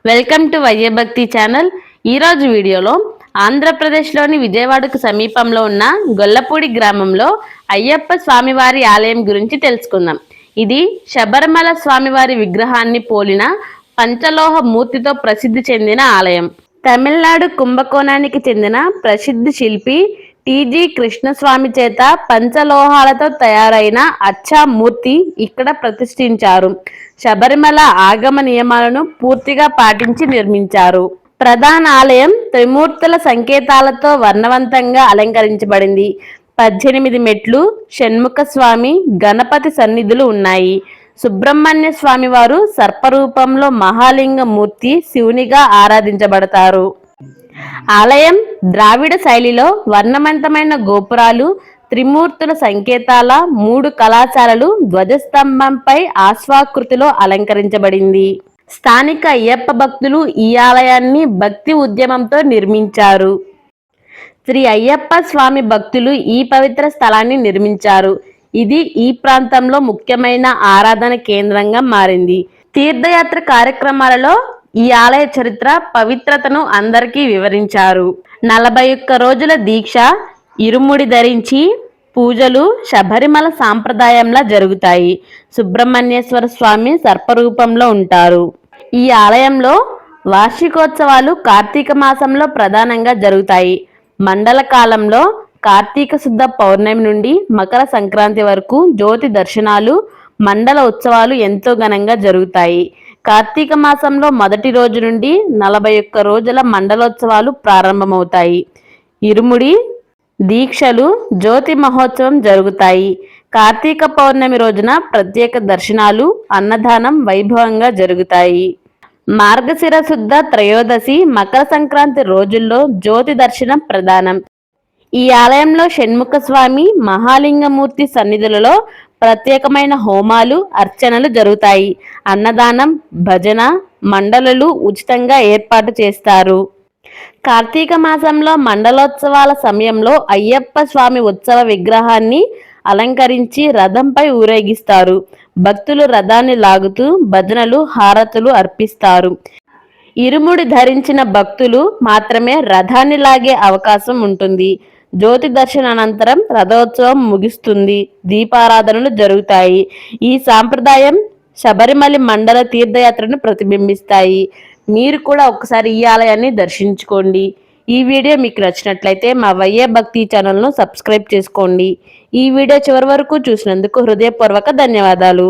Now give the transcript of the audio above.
Welcome to వైఏ భక్తి channel. ఈరోజు వీడియోలో ఆంధ్రప్రదేశ్లోని విజయవాడకు సమీపంలో ఉన్న గొల్లపూడి గ్రామంలో అయ్యప్ప స్వామివారి ఆలయం గురించి తెలుసుకుందాం. ఇది శబరిమల స్వామివారి విగ్రహాన్ని పోలిన పంచలోహ మూర్తితో ప్రసిద్ధి చెందిన ఆలయం. తమిళనాడు కుంభకోణానికి చెందిన ప్రసిద్ధ శిల్పి టీజీ కృష్ణస్వామి చేత పంచలోహాలతో తయారైన అచ్చా మూర్తి ఇక్కడ ప్రతిష్ఠించారు. శబరిమల ఆగమ నియమాలను పూర్తిగా పాటించి నిర్మించారు. ప్రధాన ఆలయం త్రిమూర్తుల సంకేతాలతో వర్ణవంతంగా అలంకరించబడింది. 18 మెట్లు, షణ్ముఖ స్వామి, గణపతి సన్నిధులు ఉన్నాయి. సుబ్రహ్మణ్య స్వామి వారు సర్పరూపంలో మహాలింగ మూర్తి శివునిగా ఆరాధించబడతారు. ఆలయం ద్రావిడ శైలిలో వర్ణవంతమైన గోపురాలు, త్రిమూర్తుల సంకేతాల 3 కళాశాలలు, ధ్వజస్తంభంపై ఆశ్వాకృతిలో అలంకరించబడింది. స్థానిక అయ్యప్ప భక్తులు ఈ ఆలయాన్ని భక్తి ఉద్యమంతో నిర్మించారు. శ్రీ అయ్యప్ప స్వామి భక్తులు ఈ పవిత్ర స్థలాన్ని నిర్మించారు. ఇది ఈ ప్రాంతంలో ముఖ్యమైన ఆరాధన కేంద్రంగా మారింది. తీర్థయాత్ర కార్యక్రమాలలో ఈ ఆలయ చరిత్ర, పవిత్రతను అందరికీ వివరించారు. 41 రోజుల దీక్ష, ఇరుముడి ధరించి పూజలు శబరిమల సాంప్రదాయంలా జరుగుతాయి. సుబ్రహ్మణ్యేశ్వర స్వామి సర్పరూపంలో ఉంటారు. ఈ ఆలయంలో వార్షికోత్సవాలు కార్తీక మాసంలో ప్రధానంగా జరుగుతాయి. మండల కాలంలో కార్తీక శుద్ధ పౌర్ణమి నుండి మకర సంక్రాంతి వరకు జ్యోతి దర్శనాలు, మండల ఉత్సవాలు ఎంతో ఘనంగా జరుగుతాయి. కార్తీక మాసంలో మొదటి రోజు నుండి 41 రోజుల మండలోత్సవాలు ప్రారంభమవుతాయి. ఇరుముడి దీక్షలు, జ్యోతి మహోత్సవం జరుగుతాయి. కార్తీక పౌర్ణమి రోజున ప్రత్యేక దర్శనాలు, అన్నదానం వైభవంగా జరుగుతాయి. మార్గశిర శుద్ధ త్రయోదశి, మకర సంక్రాంతి రోజుల్లో జ్యోతి దర్శనం ప్రధానం. ఈ ఆలయంలో షణ్ముఖ స్వామి, మహాలింగమూర్తి సన్నిధులలో ప్రత్యేకమైన హోమాలు, అర్చనలు జరుగుతాయి. అన్నదానం, భజన మండలులు ఉచితంగా ఏర్పాటు చేస్తారు. కార్తీక మాసంలో మండలోత్సవాల సమయంలో అయ్యప్ప స్వామి ఉత్సవ విగ్రహాన్ని అలంకరించి రథంపై ఊరేగిస్తారు. భక్తులు రథాన్ని లాగుతూ భజనలు, హారతులు అర్పిస్తారు. ఇరుముడి ధరించిన భక్తులు మాత్రమే రథాన్ని లాగే అవకాశం ఉంటుంది. జ్యోతి దర్శన అనంతరం రథోత్సవం ముగుస్తుంది. దీపారాధనలు జరుగుతాయి. ఈ సాంప్రదాయం శబరిమల మండల తీర్థయాత్రను ప్రతిబింబిస్తాయి. మీరు కూడా ఒకసారి ఈ ఆలయాన్ని దర్శించుకోండి. ఈ వీడియో మీకు నచ్చినట్లయితే మా వైఏ భక్తి ఛానల్ను సబ్స్క్రైబ్ చేసుకోండి. ఈ వీడియో చివరి వరకు చూసినందుకు హృదయపూర్వక ధన్యవాదాలు.